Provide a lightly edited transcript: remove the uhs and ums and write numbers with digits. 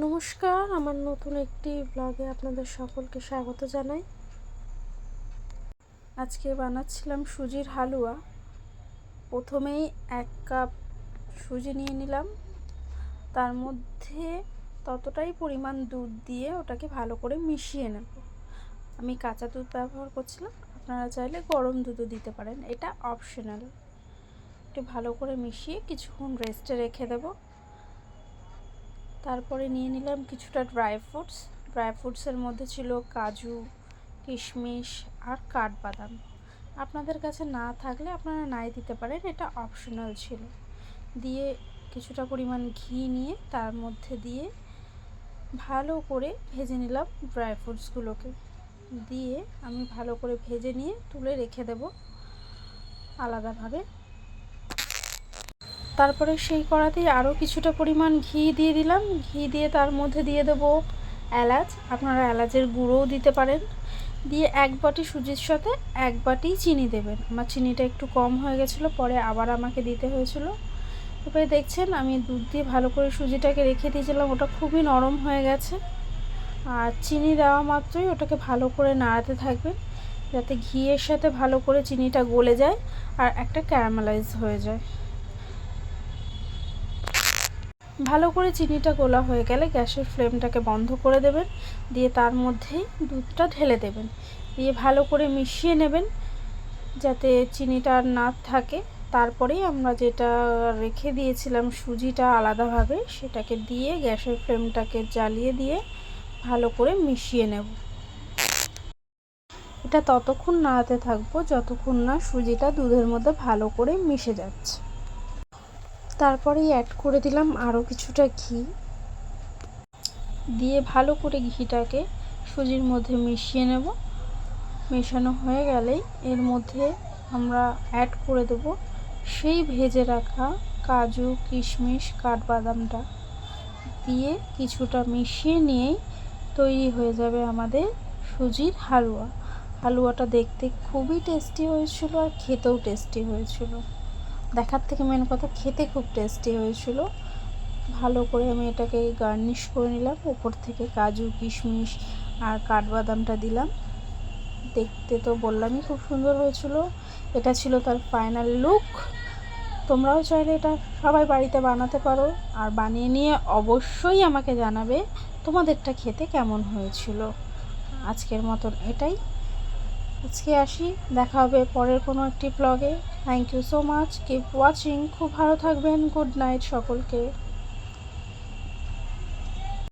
নমস্কার, আমার নতুন একটি ব্লগে আপনাদের সকলকে স্বাগত জানাই। আজকে বানাচ্ছিলাম সুজির হালুয়া। প্রথমেই 1 কাপ সুজি নিয়ে নিলাম, তার মধ্যে ততটাই পরিমাণ দুধ দিয়ে ওটাকে ভালো করে মিশিয়ে নেব। আমি কাঁচা দুধ ব্যবহার করছিলাম, আপনারা চাইলে গরম দুধও দিতে পারেন, এটা অপশনাল। একটু ভালো করে মিশিয়ে কিছুক্ষণ রেস্টে রেখে দেব। তারপরে নিয়ে নিলাম কিছুটা ড্রাই ফ্রুটসের মধ্যে ছিল কাজু, কিশমিশ আর কাঠবাদাম। আপনাদের কাছে না থাকলে আপনারা নাই দিতে পারেন, এটা অপশনাল ছিল। দিয়ে কিছুটা পরিমাণ ঘি নিয়ে তার মধ্যে দিয়ে ভালো করে ভেজে নিলাম ড্রাই ফ্রুটসগুলোকে। দিয়ে আমি ভালো করে ভেজে নিয়ে তুলে রেখে দেব আলাদাভাবে। তারপরে সেই কড়াতেই আরও কিছুটা পরিমাণ ঘি দিয়ে দিলাম। ঘি দিয়ে তার মধ্যে দিয়ে দেবো এলাচ, আপনারা এলাচের গুঁড়োও দিতে পারেন। দিয়ে 1 বাটি সুজির সাথে 1 বাটি চিনি দেবেন। আমার চিনিটা একটু কম হয়ে গেছিলো, পরে আবার আমাকে দিতে হয়েছিল। এবারে দেখছেন আমি দুধ দিয়ে ভালো করে সুজিটাকে রেখে দিয়েছিলাম, ওটা খুবই নরম হয়ে গেছে। আর চিনি দেওয়া মাত্রই ওটাকে ভালো করে নাড়াতে থাকবেন, যাতে ঘিয়ের সাথে ভালো করে চিনিটা গলে যায় আর একটা ক্যারামেলাইজ হয়ে যায়। ভালো করে চিনিটা গোলা হয়ে গেলে গ্যাসের ফ্লেমটাকে বন্ধ করে দেবেন। দিয়ে তার মধ্যেই দুধটা ঢেলে দেবেন। দিয়ে ভালো করে মিশিয়ে নেবেন যাতে চিনিটা আর না থাকে। তারপরেই আমরা যেটা রেখে দিয়েছিলাম সুজিটা আলাদাভাবে, সেটাকে দিয়ে গ্যাসের ফ্লেমটাকে জ্বালিয়ে দিয়ে ভালো করে মিশিয়ে নেব। এটা ততক্ষণ নাড়াতে থাকবো যতক্ষণ না সুজিটা দুধের মধ্যে ভালো করে মিশে যাচ্ছে। তারপরেই অ্যাড করে দিলাম আরও কিছুটা ঘি। দিয়ে ভালো করে ঘিটাকে সুজির মধ্যে মিশিয়ে নেব। মেশানো হয়ে গেলেই এর মধ্যে আমরা অ্যাড করে দেব সেই ভেজে রাখা কাজু, কিশমিশ, কাঠবাদামটা। দিয়ে কিছুটা মিশিয়ে নিয়েই তৈরি হয়ে যাবে আমাদের সুজির হালুয়া। হালুয়াটা দেখতে খুবই টেস্টি হয়েছিল আর খেতেও টেস্টি হয়েছিল। দেখার থেকে মেন কথা, খেতে খুব টেস্টি হয়েছিল। ভালো করে আমি এটাকে গার্নিশ করে নিলাম, উপর থেকে কাজু, কিশমিশ আর কাঠবাদামটা দিলাম। দেখতে তো বললামই খুব সুন্দর হয়েছিল। এটা ছিল তার ফাইনাল লুক। তোমরাও চাইলে এটা সবাই বাড়িতে বানাতে পারো, আর বানিয়ে নিয়ে অবশ্যই আমাকে জানাবে তোমাদেরটা খেতে কেমন হয়েছিল। আজকের মতন এটাই, আজকে আসি, দেখা হবে পরের কোনো একটি ব্লগে। Thank you so much, keep watching. খুব ভালো থাকবেন। গুড নাইট সকলকে।